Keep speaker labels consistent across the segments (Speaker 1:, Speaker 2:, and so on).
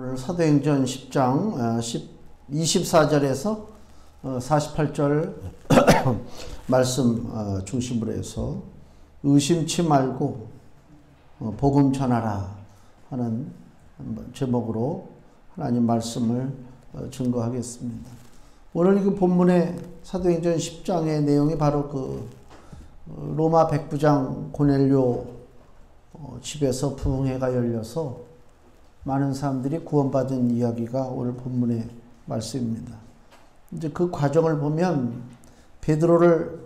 Speaker 1: 오늘 사도행전 10장 24절에서 48절 말씀 중심으로 해서 의심치 말고 복음 전하라 하는 제목으로 하나님 말씀을 증거하겠습니다. 오늘 이 본문의 사도행전 10장의 내용이 바로 그 로마 백부장 고넬료 집에서 부흥회가 열려서 많은 사람들이 구원받은 이야기가 오늘 본문의 말씀입니다. 이제 그 과정을 보면 베드로를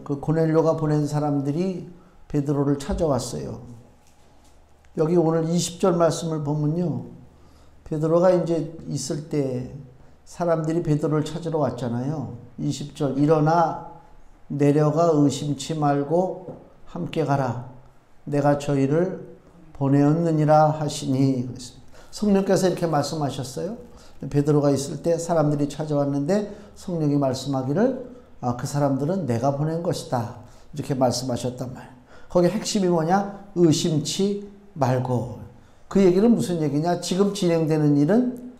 Speaker 1: 그 고넬료가 보낸 사람들이 베드로를 찾아왔어요. 여기 오늘 20절 말씀을 보면요, 베드로가 이제 있을 때 사람들이 베드로를 찾으러 왔잖아요. 20절 일어나 내려가 의심치 말고 함께 가라. 내가 저희를 보내었느니라 하시니. 성령께서 이렇게 말씀하셨어요. 베드로가 있을 때 사람들이 찾아왔는데 성령이 말씀하기를 그 사람들은 내가 보낸 것이다. 이렇게 말씀하셨단 말이에요. 거기 핵심이 뭐냐? 의심치 말고. 그 얘기는 무슨 얘기냐? 지금 진행되는 일은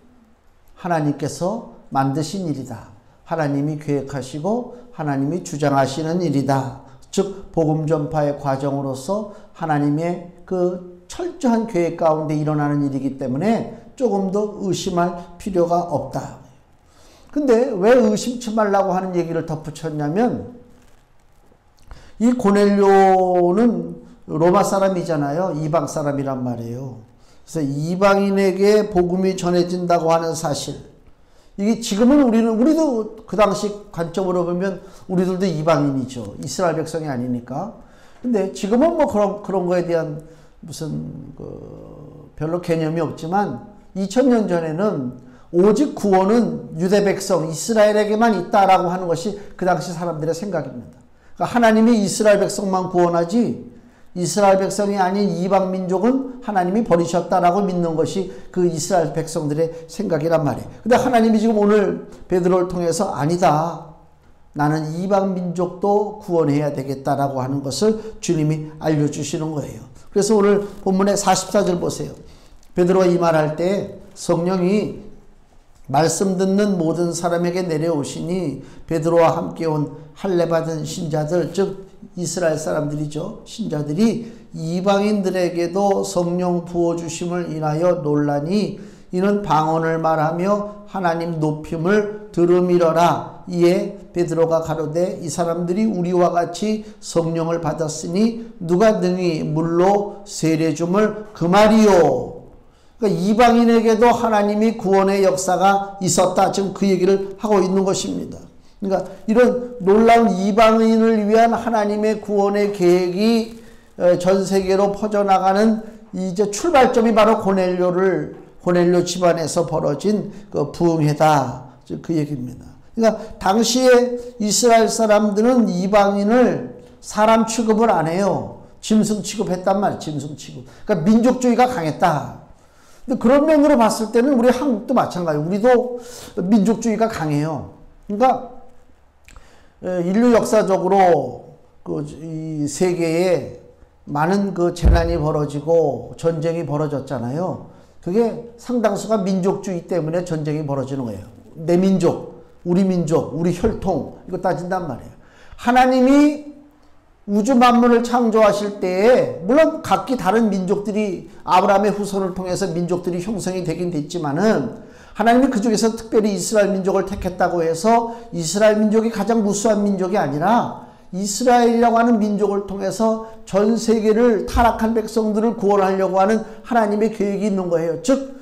Speaker 1: 하나님께서 만드신 일이다. 하나님이 계획하시고 하나님이 주장하시는 일이다. 즉 복음 전파의 과정으로서 하나님의 그 철저한 계획 가운데 일어나는 일이기 때문에 조금 더 의심할 필요가 없다. 근데 왜 의심치 말라고 하는 얘기를 덧붙였냐면, 이 고넬료는 로마 사람이잖아요. 이방 사람이란 말이에요. 그래서 이방인에게 복음이 전해진다고 하는 사실, 이게 지금은 우리도 그 당시 관점으로 보면 우리들도 이방인이죠. 이스라엘 백성이 아니니까. 근데 지금은 뭐 그런 거에 대한 무슨 별로 개념이 없지만 2000년 전에는 오직 구원은 유대 백성 이스라엘에게만 있다라고 하는 것이 그 당시 사람들의 생각입니다. 그러니까 하나님이 이스라엘 백성만 구원하지 이스라엘 백성이 아닌 이방 민족은 하나님이 버리셨다라고 믿는 것이 그 이스라엘 백성들의 생각이란 말이에요. 근데 하나님이 지금 오늘 베드로를 통해서 아니다, 나는 이방 민족도 구원해야 되겠다라고 하는 것을 주님이 알려주시는 거예요. 그래서 오늘 본문의 44절 보세요. 베드로가 이 말할 때 성령이 말씀 듣는 모든 사람에게 내려오시니 베드로와 함께 온 할례 받은 신자들, 즉 이스라엘 사람들이죠. 신자들이 이방인들에게도 성령 부어주심을 인하여 놀라니 이는 방언을 말하며 하나님 높임을 들음이러라. 이에 베드로가 가로되 이 사람들이 우리와 같이 성령을 받았으니 누가 능히 물로 세례 줌을 그 말이요. 그러니까 이방인에게도 하나님이 구원의 역사가 있었다. 지금 그 얘기를 하고 있는 것입니다. 그러니까 이런 놀라운 이방인을 위한 하나님의 구원의 계획이 전 세계로 퍼져나가는 이제 출발점이 바로 고넬료 집안에서 벌어진 그 부흥회다. 그 얘기입니다. 그러니까 당시에 이스라엘 사람들은 이방인을 사람 취급을 안 해요. 짐승 취급했단 말이에요. 짐승 취급. 그러니까 민족주의가 강했다. 근데 그런 면으로 봤을 때는 우리 한국도 마찬가지예요. 우리도 민족주의가 강해요. 그러니까 인류 역사적으로 이 세계에 많은 그 재난이 벌어지고 전쟁이 벌어졌잖아요. 그게 상당수가 민족주의 때문에 전쟁이 벌어지는 거예요. 내 민족, 우리 민족, 우리 혈통, 이거 따진단 말이에요. 하나님이 우주 만물을 창조하실 때에 물론 각기 다른 민족들이 아브라함의 후손을 통해서 민족들이 형성이 되긴 됐지만은 하나님이 그 중에서 특별히 이스라엘 민족을 택했다고 해서 이스라엘 민족이 가장 무수한 민족이 아니라 이스라엘이라고 하는 민족을 통해서 전 세계를 타락한 백성들을 구원하려고 하는 하나님의 계획이 있는 거예요. 즉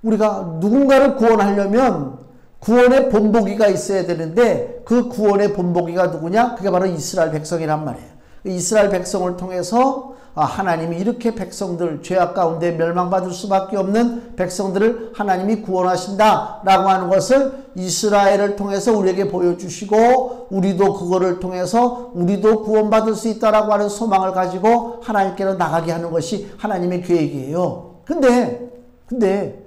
Speaker 1: 우리가 누군가를 구원하려면 구원의 본보기가 있어야 되는데 그 구원의 본보기가 누구냐? 그게 바로 이스라엘 백성이란 말이에요. 이스라엘 백성을 통해서 하나님이 이렇게 백성들, 죄악 가운데 멸망받을 수밖에 없는 백성들을 하나님이 구원하신다라고 하는 것을 이스라엘을 통해서 우리에게 보여주시고 우리도 그거를 통해서 우리도 구원받을 수 있다라고 하는 소망을 가지고 하나님께로 나가게 하는 것이 하나님의 계획이에요. 근데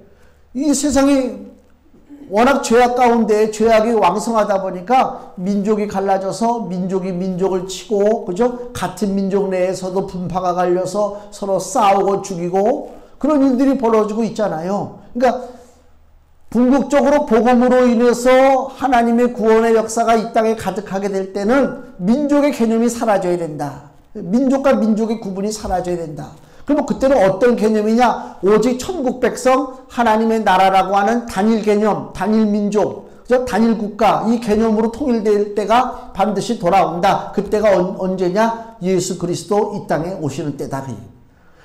Speaker 1: 이 세상이 워낙 죄악 가운데 죄악이 왕성하다 보니까 민족이 갈라져서 민족이 민족을 치고, 그죠? 같은 민족 내에서도 분파가 갈려서 서로 싸우고 죽이고, 그런 일들이 벌어지고 있잖아요. 그러니까 궁극적으로 복음으로 인해서 하나님의 구원의 역사가 이 땅에 가득하게 될 때는 민족의 개념이 사라져야 된다. 민족과 민족의 구분이 사라져야 된다. 그러면 그때는 어떤 개념이냐? 오직 천국 백성, 하나님의 나라라고 하는 단일 개념, 단일 민족, 단일 국가, 이 개념으로 통일될 때가 반드시 돌아온다. 그때가 언제냐? 예수 그리스도 이 땅에 오시는 때다.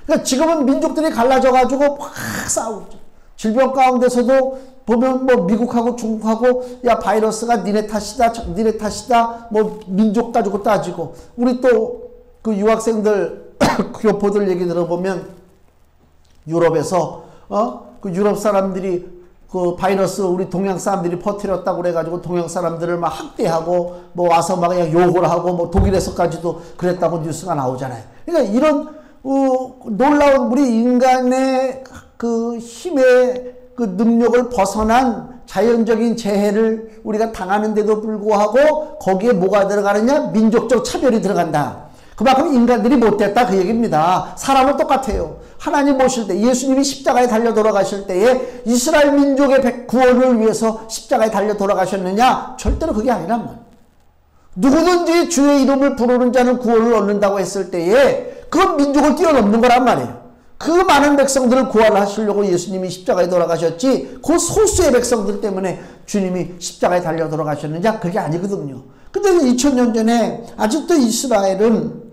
Speaker 1: 그러니까 지금은 민족들이 갈라져가지고 막 싸우죠. 질병 가운데서도 보면 뭐 미국하고 중국하고 야 바이러스가 니네 탓이다 뭐 민족 가지고 따지고, 우리 또 그 유학생들 교포들 얘기 들어보면 유럽에서 그 유럽 사람들이 그 바이러스 우리 동양 사람들이 퍼뜨렸다고 그래가지고 동양 사람들을 막 학대하고 뭐 와서 막 그냥 욕을 하고 뭐 독일에서까지도 그랬다고 뉴스가 나오잖아요. 그러니까 이런 놀라운 우리 인간의 그 힘의 그 능력을 벗어난 자연적인 재해를 우리가 당하는데도 불구하고 거기에 뭐가 들어가느냐? 민족적 차별이 들어간다. 그만큼 인간들이 못됐다 그 얘기입니다. 사람은 똑같아요. 하나님 오실 때, 예수님이 십자가에 달려 돌아가실 때에 이스라엘 민족의 구원을 위해서 십자가에 달려 돌아가셨느냐? 절대로 그게 아니란 말이에요. 누구든지 주의 이름을 부르는 자는 구원을 얻는다고 했을 때에 그건 민족을 뛰어넘는 거란 말이에요. 그 많은 백성들을 구원하시려고 예수님이 십자가에 돌아가셨지, 그 소수의 백성들 때문에 주님이 십자가에 달려 돌아가셨느냐? 그게 아니거든요. 근데 2000년 전에 아직도 이스라엘은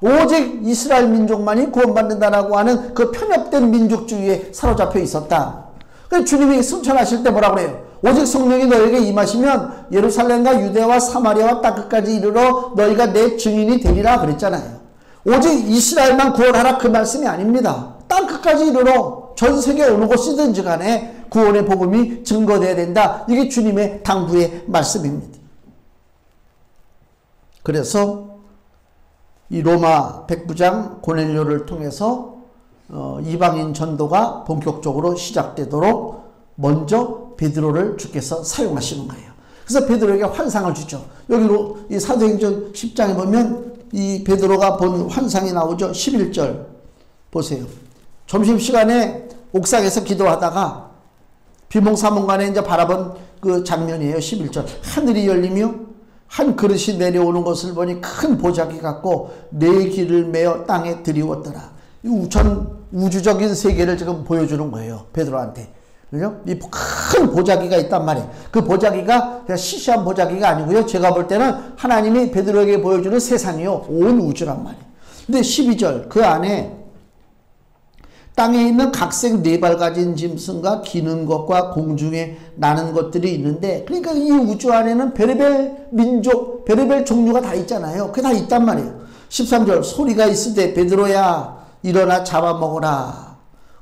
Speaker 1: 오직 이스라엘 민족만이 구원받는다라고 하는 그 편협된 민족주의에 사로잡혀 있었다. 그래서 주님이 승천하실 때 뭐라 그래요? 오직 성령이 너에게 임하시면 예루살렘과 유대와 사마리아와 땅 끝까지 이르러 너희가 내 증인이 되리라 그랬잖아요. 오직 이스라엘만 구원하라 그 말씀이 아닙니다. 땅 끝까지 이르러 전 세계 어느 곳이든지 간에 구원의 복음이 증거되어야 된다. 이게 주님의 당부의 말씀입니다. 그래서 이 로마 백부장 고넬료를 통해서 이방인 전도가 본격적으로 시작되도록 먼저 베드로를 주께서 사용하시는 거예요. 그래서 베드로에게 환상을 주죠. 여기로 이 사도행전 10장에 보면 이 베드로가 본 환상이 나오죠. 11절 보세요. 점심시간에 옥상에서 기도하다가 비몽사몽간에 이제 바라본 그 장면이에요. 11절. 하늘이 열리며 한 그릇이 내려오는 것을 보니 큰 보자기 같고 네 길을 메어 땅에 들이웠더라. 우주적인 세계를 지금 보여주는 거예요. 베드로한테. 그죠? 이 큰 보자기가 있단 말이에요. 그 보자기가 그냥 시시한 보자기가 아니고요. 제가 볼 때는 하나님이 베드로에게 보여주는 세상이요. 온 우주란 말이에요. 근데 12절 그 안에 땅에 있는 각색 네 발 가진 짐승과 기는 것과 공중에 나는 것들이 있는데, 그러니까 이 우주 안에는 별의별 민족, 별의별 종류가 다 있잖아요. 그게 다 있단 말이에요. 13절 소리가 있으되 베드로야 일어나 잡아먹어라.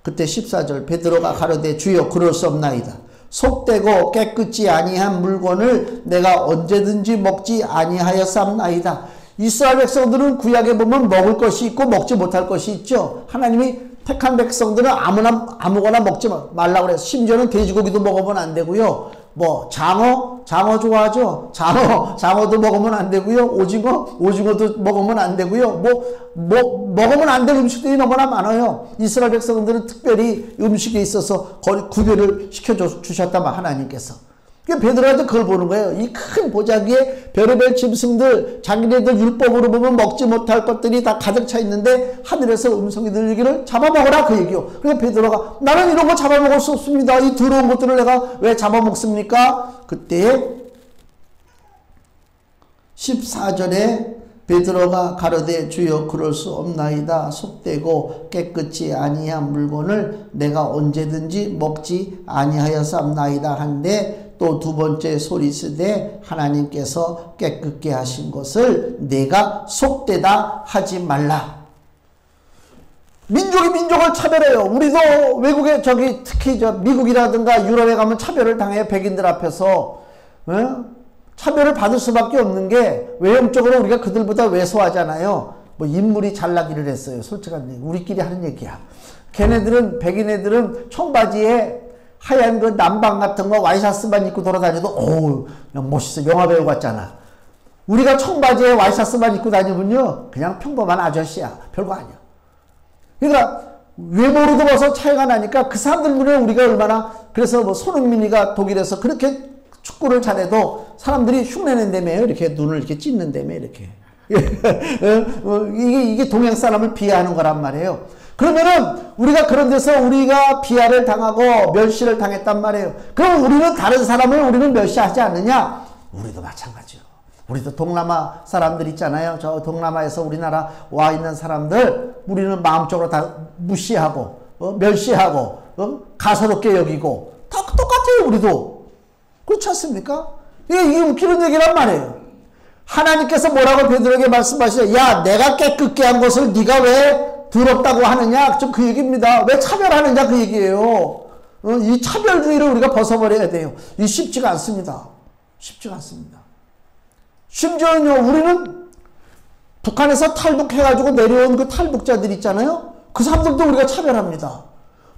Speaker 1: 그때 14절 베드로가 가로되 주여 그럴 수 없나이다. 속되고 깨끗지 아니한 물건을 내가 언제든지 먹지 아니하였사옵나이다. 이스라엘 백성들은 구약에 보면 먹을 것이 있고 먹지 못할 것이 있죠. 하나님이 택한 백성들은 아무거나 먹지 말라고 그래서 심지어는 돼지고기도 먹으면 안 되고요. 뭐 장어 좋아하죠. 장어도 먹으면 안 되고요. 오징어도 먹으면 안 되고요. 먹으면 안 될 음식들이 너무나 많아요. 이스라엘 백성들은 특별히 음식에 있어서 구별을 시켜주셨다만 하나님께서. 베드로한테 그걸 보는 거예요. 이 큰 보자기에 별의별 짐승들, 자기네들 율법으로 보면 먹지 못할 것들이 다 가득 차 있는데 하늘에서 음성이 들리기를 잡아먹어라 그 얘기요. 그래서 베드로가 나는 이런 거 잡아먹을 수 없습니다. 이 더러운 것들을 내가 왜 잡아먹습니까? 그때 14절에 베드로가 가로되 주여 그럴 수 없나이다. 속되고 깨끗지 아니한 물건을 내가 언제든지 먹지 아니하였사옵나이다 한데, 또 두 번째 소리쓰되 하나님께서 깨끗게 하신 것을 내가 속되다 하지 말라. 민족이 민족을 차별해요. 우리도 외국에 특히 미국이라든가 유럽에 가면 차별을 당해요. 백인들 앞에서. 차별을 받을 수밖에 없는 게 외형적으로 우리가 그들보다 왜소하잖아요. 뭐 인물이 잘나기를 했어요. 솔직한 얘기. 우리끼리 하는 얘기야. 백인 애들은 청바지에 하얀 그 남방 같은 거 와이셔츠만 입고 돌아다녀도 어우 멋있어. 영화배우 같잖아. 우리가 청바지에 와이셔츠만 입고 다니면요 그냥 평범한 아저씨야. 별거 아니야. 그러니까 외모로도 벌써 차이가 나니까 그 사람들 눈에 우리가 얼마나, 그래서 뭐 손흥민이가 독일에서 그렇게 축구를 잘해도 사람들이 흉내낸다며, 이렇게 눈을 이렇게 찢는다며, 이렇게. 이게 동양 사람을 비하하는 거란 말이에요. 그러면은 우리가 그런 데서 우리가 비하를 당하고 멸시를 당했단 말이에요. 그럼 우리는 다른 사람을 우리는 멸시하지 않느냐? 우리도 마찬가지요. 우리도 동남아 사람들 있잖아요. 저 동남아에서 우리나라 와 있는 사람들 우리는 마음적으로 다 무시하고 멸시하고 가소롭게 여기고 다 똑같아요. 우리도. 그렇지 않습니까? 이게 웃기는 얘기란 말이에요. 하나님께서 뭐라고 베드로에게 말씀하시죠? 야, 내가 깨끗게 한 것을 네가 왜 더럽다고 하느냐? 좀 그 얘기입니다. 왜 차별하느냐? 그 얘기예요. 이 차별주의를 우리가 벗어버려야 돼요. 이 쉽지가 않습니다. 쉽지가 않습니다. 심지어는요, 우리는 북한에서 탈북해가지고 내려온 그 탈북자들 있잖아요. 그 사람들도 우리가 차별합니다.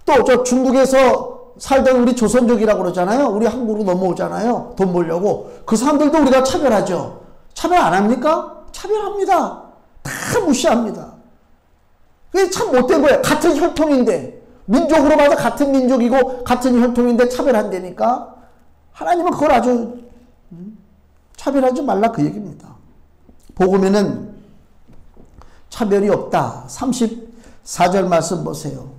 Speaker 1: 또 저 중국에서 살던 우리 조선족이라고 그러잖아요. 우리 한국으로 넘어오잖아요. 돈 벌려고. 그 사람들도 우리가 차별하죠. 차별 안 합니까? 차별합니다. 다 무시합니다. 그게 참 못된 거예요. 같은 혈통인데, 민족으로 봐도 같은 민족이고 같은 혈통인데 차별한다니까. 하나님은 그걸 아주 차별하지 말라 그 얘기입니다. 복음에는 차별이 없다. 34절 말씀 보세요.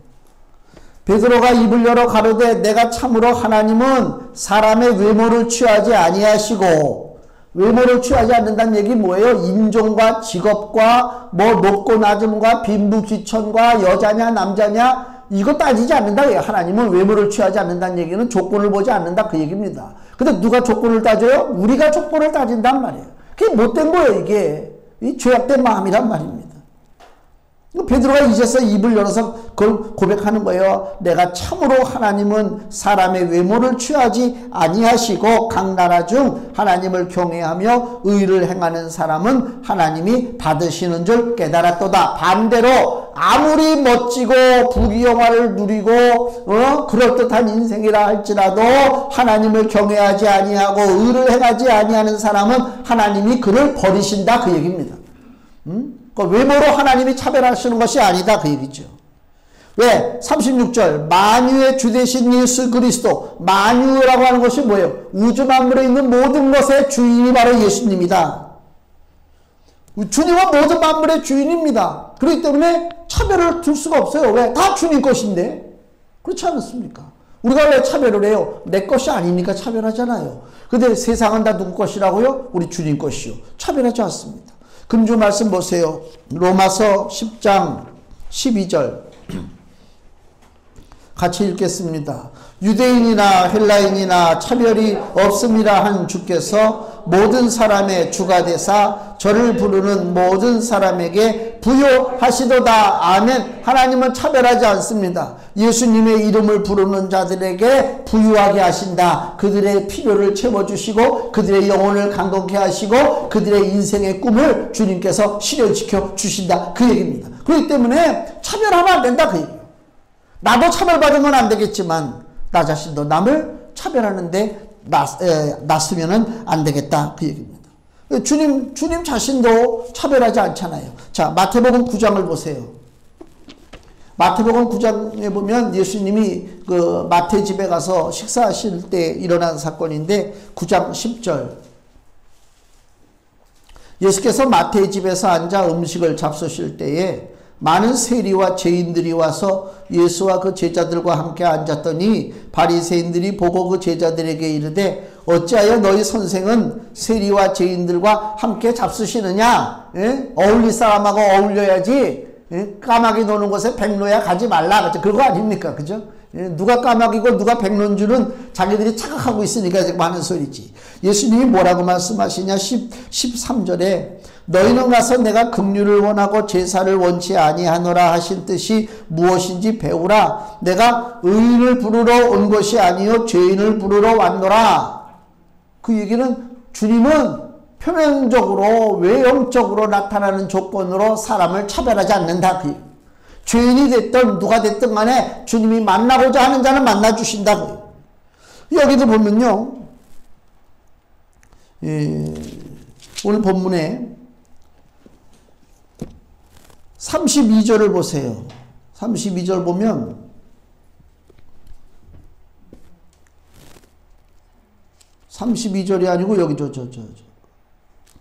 Speaker 1: 베드로가 입을 열어 가로되 내가 참으로 하나님은 사람의 외모를 취하지 아니하시고, 외모를 취하지 않는다는 얘기 뭐예요? 인종과 직업과 뭐 높고 낮음과 빈부귀천과 여자냐 남자냐 이거 따지지 않는다. 하나님은 외모를 취하지 않는다는 얘기는 조건을 보지 않는다 그 얘기입니다. 근데 누가 조건을 따져요? 우리가 조건을 따진단 말이에요. 그게 못된 거예요. 이게 이 죄악된 마음이란 말입니다. 베드로가 이제서 입을 열어서 그걸 고백하는 거예요. 내가 참으로 하나님은 사람의 외모를 취하지 아니하시고 각 나라 중 하나님을 경외하며 의를 행하는 사람은 하나님이 받으시는 줄 깨달았도다. 반대로 아무리 멋지고 부귀영화를 누리고 그럴듯한 인생이라 할지라도 하나님을 경외하지 아니하고 의를 행하지 아니하는 사람은 하나님이 그를 버리신다 그 얘기입니다. 외모로 하나님이 차별하시는 것이 아니다 그 얘기죠. 왜? 36절 만유의 주 되신 예수 그리스도. 만유라고 하는 것이 뭐예요? 우주 만물에 있는 모든 것의 주인이 바로 예수님이다. 주님은 모든 만물의 주인입니다. 그렇기 때문에 차별을 둘 수가 없어요. 왜? 다 주님 것인데. 그렇지 않습니까? 우리가 왜 차별을 해요? 내 것이 아니니까 차별하잖아요. 근데 세상은 다 누구 것이라고요? 우리 주님 것이요. 차별하지 않습니다. 금주 말씀 보세요. 로마서 10장 12절 같이 읽겠습니다. 유대인이나 헬라인이나 차별이 없음이라 한 주께서 모든 사람의 주가 되사 저를 부르는 모든 사람에게 부요하시도다. 아멘. 하나님은 차별하지 않습니다. 예수님의 이름을 부르는 자들에게 부유하게 하신다. 그들의 필요를 채워주시고 그들의 영혼을 강건케 하시고 그들의 인생의 꿈을 주님께서 실현시켜 주신다 그 얘기입니다. 그렇기 때문에 차별하면 안 된다 그 얘기예요. 나도 차별받으면 안 되겠지만 나 자신도 남을 차별하는데 놨으면 안 되겠다 그 얘기입니다. 주님 자신도 차별하지 않잖아요. 자, 마태복음 9장을 보세요. 마태복음 9장에 보면 예수님이 그 마태 집에 가서 식사하실 때 일어난 사건인데 9장 10절 예수께서 마태의 집에서 앉아 음식을 잡수실 때에 많은 세리와 죄인들이 와서 예수와 그 제자들과 함께 앉았더니 바리새인들이 보고 그 제자들에게 이르되 어찌하여 너희 선생은 세리와 죄인들과 함께 잡수시느냐? 예? 어울릴 사람하고 어울려야지. 예? 까마귀 노는 곳에 백로야 가지 말라. 그죠? 그거 아닙니까? 그죠? 예? 누가 까마귀고 누가 백로인 줄은 자기들이 착각하고 있으니까 많은 소리지. 예수님이 뭐라고 말씀하시냐? 13절에 너희는 가서 내가 긍휼을 원하고 제사를 원치 아니하노라 하신 뜻이 무엇인지 배우라. 내가 의인을 부르러 온 것이 아니요 죄인을 부르러 왔노라. 그 얘기는 주님은 표면적으로 외형적으로 나타나는 조건으로 사람을 차별하지 않는다. 죄인이 됐든 누가 됐든 간에 주님이 만나고자 하는 자는 만나주신다. 여기도 보면요. 오늘 본문에 32절을 보세요. 32절 보면 32절이 아니고 여기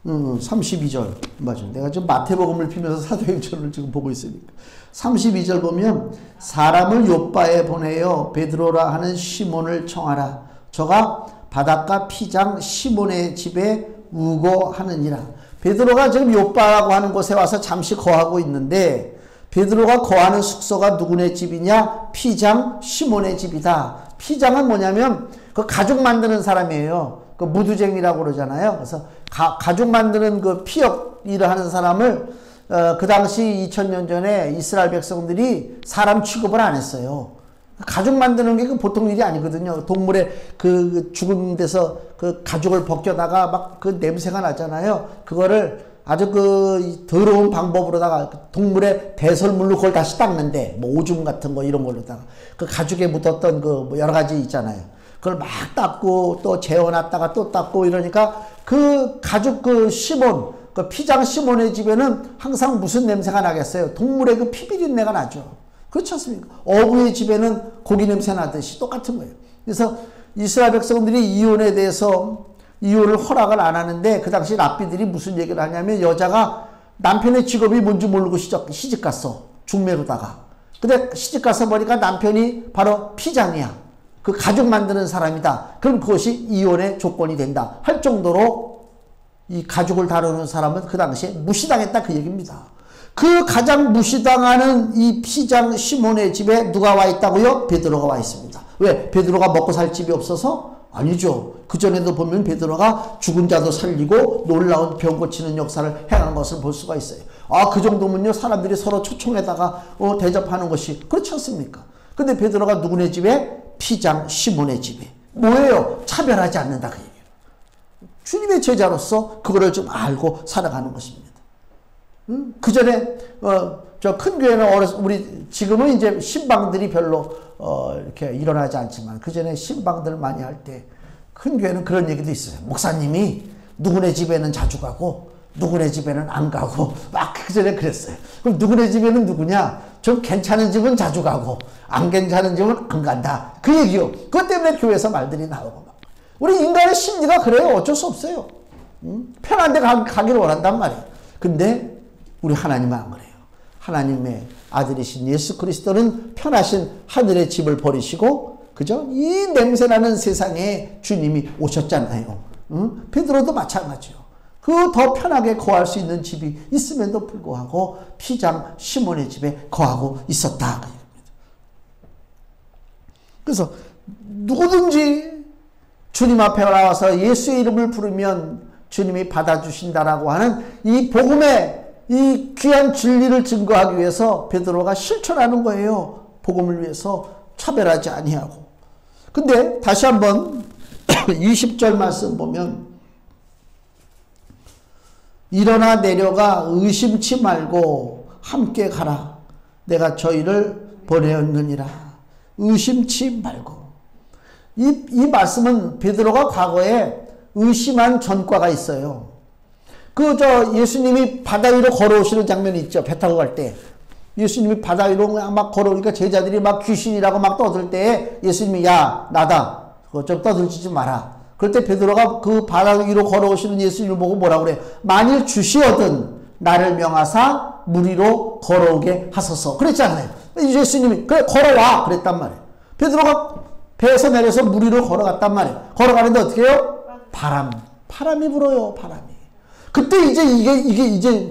Speaker 1: 32절 맞아. 내가 지금 마태복음을 피면서 사도행전을 지금 보고 있으니까 32절 보면 사람을 요바에 보내어 베드로라 하는 시몬을 청하라. 저가 바닷가 피장 시몬의 집에 우거하느니라. 베드로가 지금 요바라고 하는 곳에 와서 잠시 거하고 있는데 베드로가 거하는 숙소가 누구네 집이냐? 피장 시몬의 집이다. 피장은 뭐냐면 그 가죽 만드는 사람이에요. 그 무두쟁이라고 그러잖아요. 그래서 가죽 만드는 그 피역 일을 하는 사람을 그 당시 2000년 전에 이스라엘 백성들이 사람 취급을 안 했어요. 가죽 만드는 게 그 보통 일이 아니거든요. 동물의 그 죽은 데서 그 가죽을 벗겨다가 막 그 냄새가 나잖아요. 그거를 아주 그 더러운 방법으로다가 동물의 배설물로 그걸 다시 닦는데 뭐 오줌 같은 거 이런 걸로다가 그 가죽에 묻었던 그 뭐 여러 가지 있잖아요. 그걸 막 닦고 또 재워놨다가 또 닦고 이러니까 그 가죽 그 시몬 그 피장 시몬의 집에는 항상 무슨 냄새가 나겠어요? 동물의 그 피 비린내가 나죠. 그렇지 않습니까? 어부의 집에는 고기 냄새 나듯이 똑같은 거예요. 그래서 이스라엘 백성들이 이혼에 대해서 이혼을 허락을 안 하는데 그 당시 랍비들이 무슨 얘기를 하냐면 여자가 남편의 직업이 뭔지 모르고 시집 갔어. 중매로다가. 근데 시집 가서 보니까 남편이 바로 피장이야. 그 가죽 만드는 사람이다. 그럼 그것이 이혼의 조건이 된다. 할 정도로 이 가죽을 다루는 사람은 그 당시에 무시당했다 그 얘기입니다. 그 가장 무시당하는 이 피장 시몬의 집에 누가 와 있다고요? 베드로가 와 있습니다. 왜? 베드로가 먹고 살 집이 없어서? 아니죠. 그전에도 보면 베드로가 죽은 자도 살리고 놀라운 병 고치는 역사를 행한 것을 볼 수가 있어요. 아, 그 정도면요 사람들이 서로 초청에다가 대접하는 것이 그렇지 않습니까? 근데 베드로가 누구네 집에? 피장 시몬의 집에. 뭐예요? 차별하지 않는다 그 얘기예요. 주님의 제자로서 그거를 좀 알고 살아가는 것입니다. 그 전에 저 큰 교회는 우리 지금은 이제 신방들이 별로 이렇게 일어나지 않지만 그 전에 신방들 많이 할 때 큰 교회는 그런 얘기도 있어요. 목사님이 누구네 집에는 자주 가고 누구네 집에는 안 가고 막 그 전에 그랬어요. 그럼 누구네 집에는 누구냐? 좀 괜찮은 집은 자주 가고 안 괜찮은 집은 안 간다. 그 얘기요. 그것 때문에 교회에서 말들이 나오고 막. 우리 인간의 심리가 그래요. 어쩔 수 없어요. 편한 데 가기를 원한단 말이에요. 근데 우리 하나님은 안 그래요. 하나님의 아들이신 예수 그리스도는 편하신 하늘의 집을 버리시고 그죠? 이 냄새나는 세상에 주님이 오셨잖아요. 베드로도 마찬가지요. 그 더 편하게 거할 수 있는 집이 있음에도 불구하고 피장 시몬의 집에 거하고 있었다. 그래서 누구든지 주님 앞에 나와서 예수의 이름을 부르면 주님이 받아주신다라고 하는 이 복음의 이 귀한 진리를 증거하기 위해서 베드로가 실천하는 거예요. 복음을 위해서 차별하지 아니하고. 근데 다시 한번 20절 말씀 보면 일어나 내려가 의심치 말고 함께 가라. 내가 저희를 보내었느니라. 의심치 말고. 이 말씀은 베드로가 과거에 의심한 전과가 있어요. 예수님이 바다 위로 걸어오시는 장면이 있죠. 배 타고 갈 때. 예수님이 바다 위로 막 걸어오니까 제자들이 막 귀신이라고 막 떠들 때 예수님이 야, 나다. 그거 좀 떠들지 마라. 그럴 때 베드로가 그 바다 위로 걸어오시는 예수님을 보고 뭐라고 그래? 만일 주시거든 나를 명하사 물 위로 걸어오게 하소서. 그랬잖아요. 예수님이 그래 걸어와 그랬단 말이에요. 베드로가 배에서 내려서 물 위로 걸어갔단 말이에요. 걸어가는데 어떻게 해요? 바람이 불어요. 바람이. 그때 이게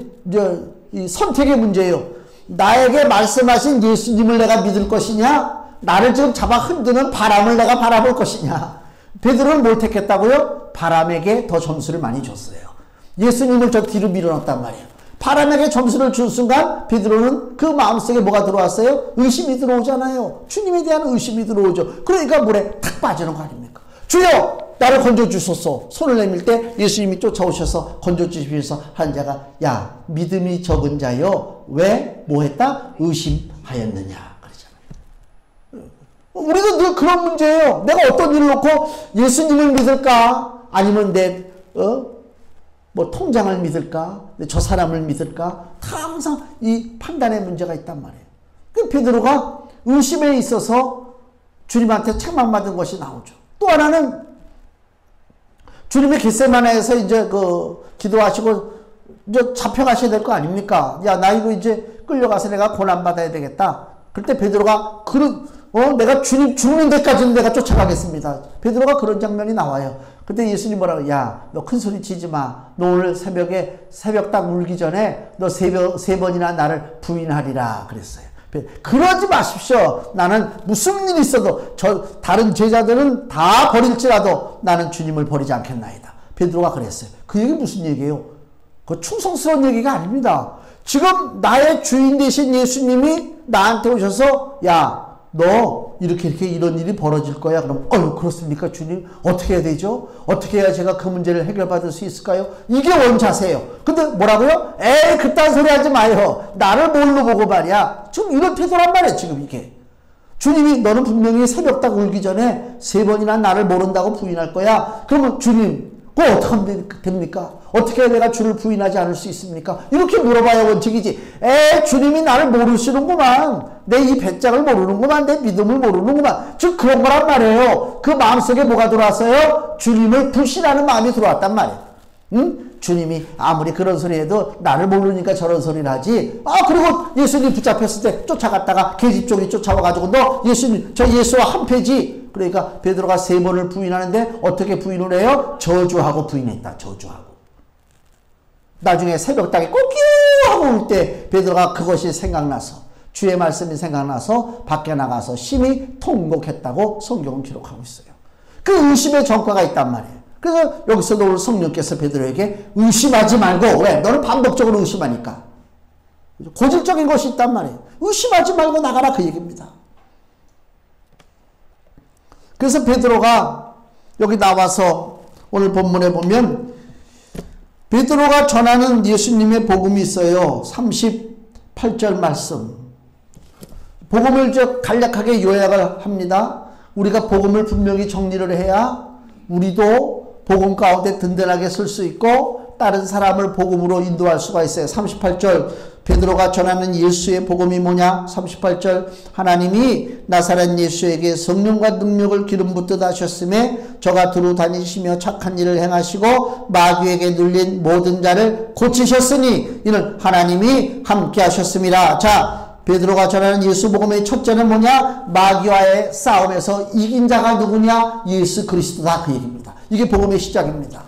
Speaker 1: 이 선택의 문제예요. 나에게 말씀하신 예수님을 내가 믿을 것이냐? 나를 지금 잡아 흔드는 바람을 내가 바라볼 것이냐? 베드로는 뭘 택했다고요? 바람에게 더 점수를 많이 줬어요. 예수님을 저 뒤로 밀어넣었단 말이에요. 바람에게 점수를 준 순간 베드로는 그 마음속에 뭐가 들어왔어요? 의심이 들어오잖아요. 주님에 대한 의심이 들어오죠. 그러니까 물에 탁 빠지는 거 아닙니까? 주여! 나를 건져주소서. 손을 내밀 때 예수님이 쫓아오셔서 건져주시면서 한 자가 야 믿음이 적은 자여 왜 뭐했다? 의심하였느냐 그러잖아요. 우리도 늘 그런 문제예요. 내가 어떤 일을 놓고 예수님을 믿을까? 아니면 내 통장을 믿을까? 저 사람을 믿을까? 다 항상 이 판단의 문제가 있단 말이에요. 베드로가 의심에 있어서 주님한테 책망받은 것이 나오죠. 또 하나는 주님의 겟세마네에서 이제 기도하시고 이제 잡혀가셔야 될 거 아닙니까? 야, 나 이거 이제 끌려가서 내가 고난받아야 되겠다. 그때 베드로가 내가 주님 죽는 데까지는 내가 쫓아가겠습니다. 베드로가 그런 장면이 나와요. 그때 예수님 뭐라고, 야, 너 큰 소리 치지 마. 너 오늘 새벽 딱 울기 전에 너 세 번이나 나를 부인하리라 그랬어요. 그러지 마십시오. 나는 무슨 일이 있어도 다른 제자들은 다 버릴지라도 나는 주님을 버리지 않겠나이다. 베드로가 그랬어요. 그 얘기 무슨 얘기예요? 그 충성스러운 얘기가 아닙니다. 지금 나의 주인 되신 예수님이 나한테 오셔서, 야, 너 이렇게 이런 일이 벌어질 거야. 그럼 그렇습니까 주님? 어떻게 해야 되죠? 어떻게 해야 제가 그 문제를 해결받을 수 있을까요? 이게 원자세요. 근데 뭐라고요? 에이, 그딴 소리 하지 마요. 나를 뭘로 보고 말이야. 지금 이런 태도란 말이에요. 지금 이게 주님이 너는 분명히 새벽 딱 울기 전에 3번이나 나를 모른다고 부인할 거야. 그러면 주님, 그거 어떻게 하면 됩니까? 어떻게 해야 내가 주를 부인하지 않을 수 있습니까? 이렇게 물어봐야 원칙이지. 주님이 나를 모르시는구만. 내 이 배짱을 모르는구만. 내 믿음을 모르는구만. 즉 그런 거란 말이에요. 그 마음속에 뭐가 들어왔어요? 주님을 불신하는 마음이 들어왔단 말이에요. 응? 주님이 아무리 그런 소리 해도 나를 모르니까 저런 소리를 하지. 그리고 예수님 붙잡혔을 때 쫓아갔다가 계집 쪽이 쫓아와가지고 너 예수와 한패지. 그러니까 베드로가 3번을 부인하는데 어떻게 부인을 해요? 저주하고 부인했다. 저주하고. 나중에 새벽땅에 꼬끼 하고 울 때 베드로가 그것이 생각나서, 주의 말씀이 생각나서 밖에 나가서 심히 통곡했다고 성경은 기록하고 있어요. 그 의심의 전과가 있단 말이에요. 그래서 여기서도 오늘 성령께서 베드로에게 의심하지 말고, 왜? 너는 반복적으로 의심하니까. 고질적인 것이 있단 말이에요. 의심하지 말고 나가라 그 얘기입니다. 그래서 베드로가 여기 나와서 오늘 본문에 보면 베드로가 전하는 예수님의 복음이 있어요. 38절 말씀. 복음을 간략하게 요약을 합니다. 우리가 복음을 분명히 정리를 해야 우리도 복음 가운데 든든하게 설 수 있고 다른 사람을 복음으로 인도할 수가 있어요. 38절 베드로가 전하는 예수의 복음이 뭐냐? 38절 하나님이 나사렛 예수에게 성령과 능력을 기름 붓듯 하셨음에 저가 두루 다니시며 착한 일을 행하시고 마귀에게 눌린 모든 자를 고치셨으니 이는 하나님이 함께 하셨습니다. 자, 베드로가 전하는 예수 복음의 첫째는 뭐냐? 마귀와의 싸움에서 이긴 자가 누구냐? 예수 그리스도다 그 얘기입니다. 이게 복음의 시작입니다.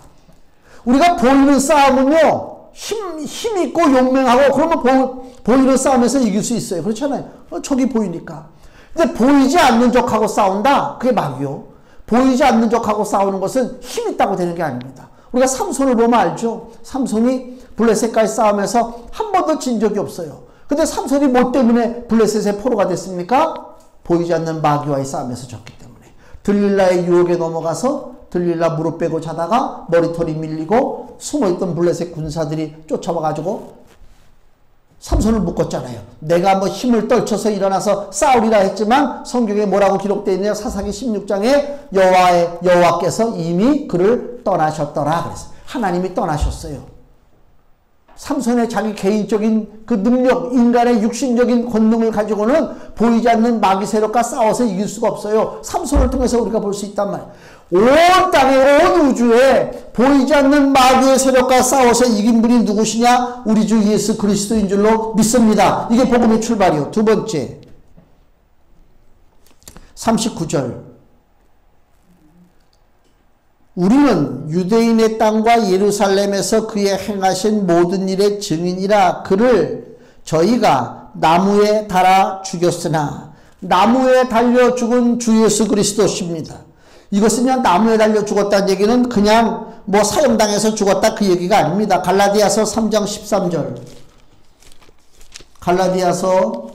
Speaker 1: 우리가 보이는 싸움은요, 힘 있고 용맹하고 그러면 보이는 싸움에서 이길 수 있어요. 그렇잖아요. 저기 보이니까. 근데 보이지 않는 적하고 싸운다? 그게 마귀요. 보이지 않는 적하고 싸우는 것은 힘 있다고 되는 게 아닙니다. 우리가 삼손을 보면 알죠. 삼손이 블레셋과의 싸움에서 한 번도 진 적이 없어요. 근데 삼손이 뭐 때문에 블레셋의 포로가 됐습니까? 보이지 않는 마귀와의 싸움에서 졌기 때문에. 들릴라의 유혹에 넘어가서 들릴라 무릎 빼고 자다가 머리털이 밀리고 숨어있던 블레셋 군사들이 쫓아와가지고 삼손을 묶었잖아요. 내가 뭐 힘을 떨쳐서 일어나서 싸우리라 했지만 성경에 뭐라고 기록되어 있느냐? 사사기 16장에 여호와께서 이미 그를 떠나셨더라 그랬어요. 하나님이 떠나셨어요. 삼손의 자기 개인적인 그 능력, 인간의 육신적인 권능을 가지고는 보이지 않는 마귀 세력과 싸워서 이길 수가 없어요. 삼손을 통해서 우리가 볼 수 있단 말이에요. 온 땅에, 온 우주에 보이지 않는 마귀의 세력과 싸워서 이긴 분이 누구시냐? 우리 주 예수 그리스도인 줄로 믿습니다. 이게 복음의 출발이요. 두 번째, 39절. 우리는 유대인의 땅과 예루살렘에서 그의 행하신 모든 일의 증인이라. 그를 저희가 나무에 달아 죽였으나 나무에 달려 죽은 주 예수 그리스도십니다. 이것은 그냥 나무에 달려 죽었다는 얘기는 그냥 뭐 사형당해서 죽었다 그 얘기가 아닙니다. 갈라디아서 3장 13절. 갈라디아서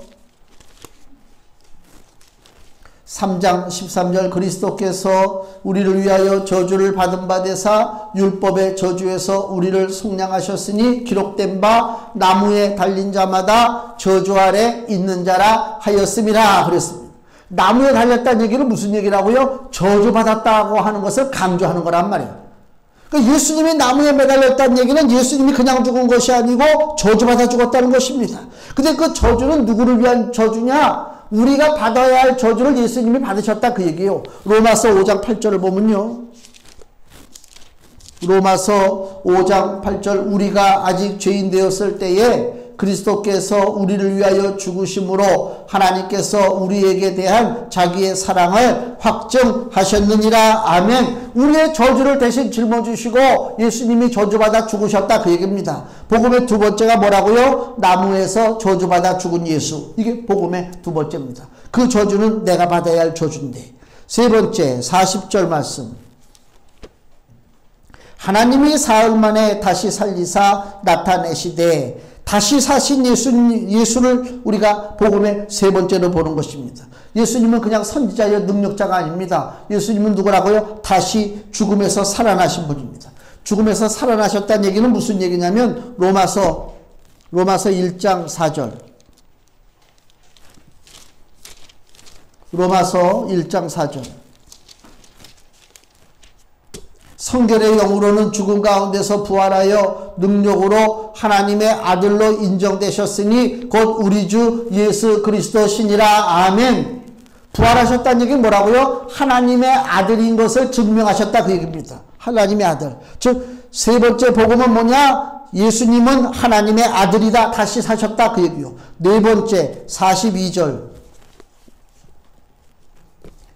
Speaker 1: 3장 13절 그리스도께서 우리를 위하여 저주를 받은 바 되사 율법의 저주에서 우리를 속량하셨으니 기록된 바 나무에 달린 자마다 저주 아래 있는 자라 하였음이라 그랬습니다. 나무에 달렸다는 얘기는 무슨 얘기라고요? 저주받았다고 하는 것을 강조하는 거란 말이에요. 그러니까 예수님이 나무에 매달렸다는 얘기는 예수님이 그냥 죽은 것이 아니고 저주받아 죽었다는 것입니다. 근데 그 저주는 누구를 위한 저주냐? 우리가 받아야 할 저주를 예수님이 받으셨다 그 얘기예요. 로마서 5장 8절을 보면요. 로마서 5장 8절 우리가 아직 죄인 되었을 때에 그리스도께서 우리를 위하여 죽으심으로 하나님께서 우리에게 대한 자기의 사랑을 확증하셨느니라. 아멘. 우리의 저주를 대신 짊어지시고 예수님이 저주받아 죽으셨다 그 얘기입니다. 복음의 두 번째가 뭐라고요? 나무에서 저주받아 죽은 예수. 이게 복음의 두 번째입니다. 그 저주는 내가 받아야 할 저주인데. 세 번째 40절 말씀. 하나님이 사흘 만에 다시 살리사 나타내시되 다시 사신 예수를 우리가 복음의 세 번째로 보는 것입니다. 예수님은 그냥 선지자여 능력자가 아닙니다. 예수님은 누구라고요? 다시 죽음에서 살아나신 분입니다. 죽음에서 살아나셨다는 얘기는 무슨 얘기냐면 로마서 1장 4절. 로마서 1장 4절. 성결의 영으로는 죽음 가운데서 부활하여 능력으로 하나님의 아들로 인정되셨으니 곧 우리 주 예수 그리스도시니라. 아멘. 부활하셨다는 얘기는 뭐라고요? 하나님의 아들인 것을 증명하셨다 그 얘기입니다. 하나님의 아들. 즉 세 번째 복음은 뭐냐? 예수님은 하나님의 아들이다. 다시 사셨다 그 얘기요. 네 번째 42절.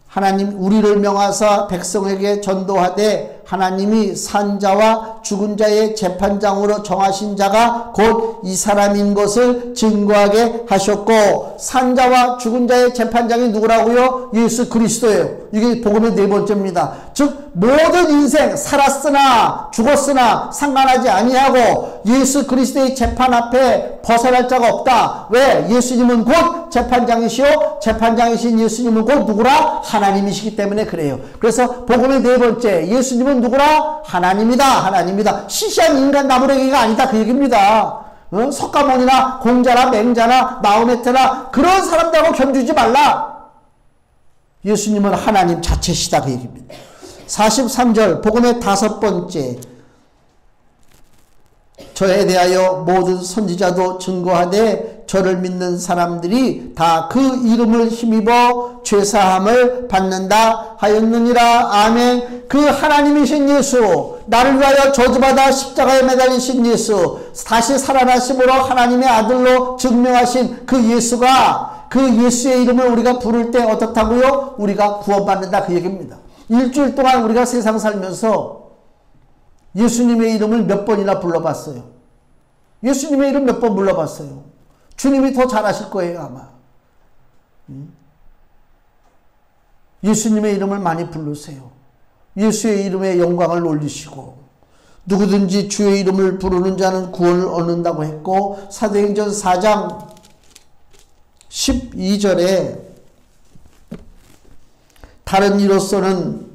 Speaker 1: 하나님 우리를 명하사 백성에게 전도하되 하나님이 산자와 죽은 자의 재판장으로 정하신 자가 곧 이 사람인 것을 증거하게 하셨고, 산자와 죽은 자의 재판장이 누구라고요? 예수 그리스도예요. 이게 복음의 네 번째입니다. 즉 모든 인생 살았으나 죽었으나 상관하지 아니하고 예수 그리스도의 재판 앞에 벗어날 자가 없다. 왜? 예수님은 곧 재판장이시오. 재판장이신 예수님은 곧 누구라? 하나님이시기 때문에 그래요. 그래서 복음의 네 번째, 예수님은 누구라? 하나님이다. 하나님이다. 시시한 인간 나무래기가 아니다 그 얘기입니다. 석가모니나 공자나 맹자나 마호메트나 그런 사람들하고 견주지 말라. 예수님은 하나님 자체시다 그 얘기입니다. 43절 복음의 다섯 번째, 저에 대하여 모든 선지자도 증거하되 저를 믿는 사람들이 다 그 이름을 힘입어 죄사함을 받는다 하였느니라. 아멘. 그 하나님이신 예수, 나를 위하여 저주받아 십자가에 매달리신 예수, 다시 살아나심으로 하나님의 아들로 증명하신 그 예수가, 그 예수의 이름을 우리가 부를 때 어떻다고요? 우리가 구원받는다 그 얘기입니다. 일주일 동안 우리가 세상 살면서 예수님의 이름을 몇 번이나 불러봤어요. 예수님의 이름 몇 번 불러봤어요. 주님이 더 잘하실 거예요 아마. 예수님의 이름을 많이 부르세요. 예수의 이름의 영광을 올리시고, 누구든지 주의 이름을 부르는 자는 구원을 얻는다고 했고, 사도행전 4장 12절에 다른 이로서는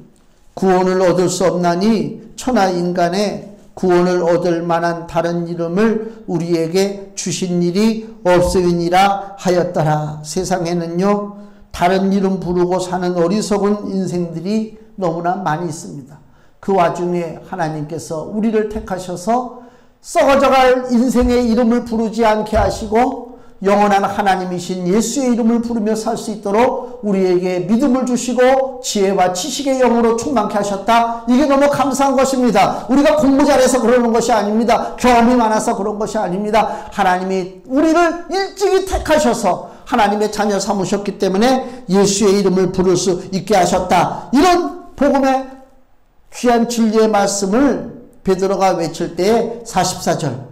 Speaker 1: 구원을 얻을 수 없나니 천하 인간의 구원을 얻을 만한 다른 이름을 우리에게 주신 일이 없으니라 하였더라. 세상에는요 다른 이름 부르고 사는 어리석은 인생들이 너무나 많이 있습니다. 그 와중에 하나님께서 우리를 택하셔서 썩어져갈 인생의 이름을 부르지 않게 하시고 영원한 하나님이신 예수의 이름을 부르며 살 수 있도록 우리에게 믿음을 주시고 지혜와 지식의 영으로 충만케 하셨다. 이게 너무 감사한 것입니다. 우리가 공부 잘해서 그러는 것이 아닙니다. 경험이 많아서 그런 것이 아닙니다. 하나님이 우리를 일찍이 택하셔서 하나님의 자녀 삼으셨기 때문에 예수의 이름을 부를 수 있게 하셨다. 이런 복음의 귀한 진리의 말씀을 베드로가 외칠 때에 44절,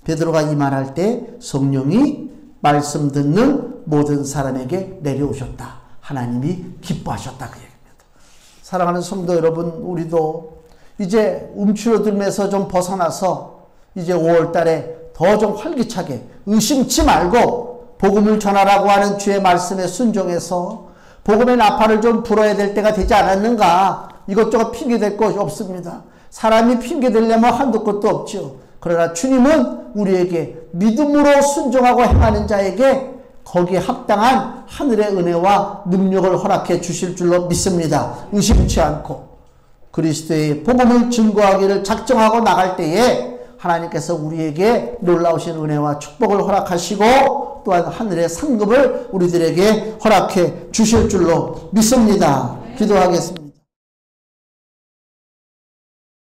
Speaker 1: 베드로가 이 말할 때 성령이 말씀 듣는 모든 사람에게 내려오셨다. 하나님이 기뻐하셨다 그 얘기입니다. 사랑하는 성도 여러분, 우리도 이제 움츠러들면서 좀 벗어나서 이제 5월달에 더 좀 활기차게 의심치 말고 복음을 전하라고 하는 주의 말씀에 순종해서 복음의 나팔을 좀 불어야 될 때가 되지 않았는가. 이것저것 핑계댈 것이 없습니다. 사람이 핑계대려면 한두 것도 없죠. 그러나 주님은 우리에게 믿음으로 순종하고 행하는 자에게 거기에 합당한 하늘의 은혜와 능력을 허락해 주실 줄로 믿습니다. 의심치 않고 그리스도의 복음을 증거하기를 작정하고 나갈 때에 하나님께서 우리에게 놀라우신 은혜와 축복을 허락하시고 또한 하늘의 상급을 우리들에게 허락해 주실 줄로 믿습니다. 기도하겠습니다.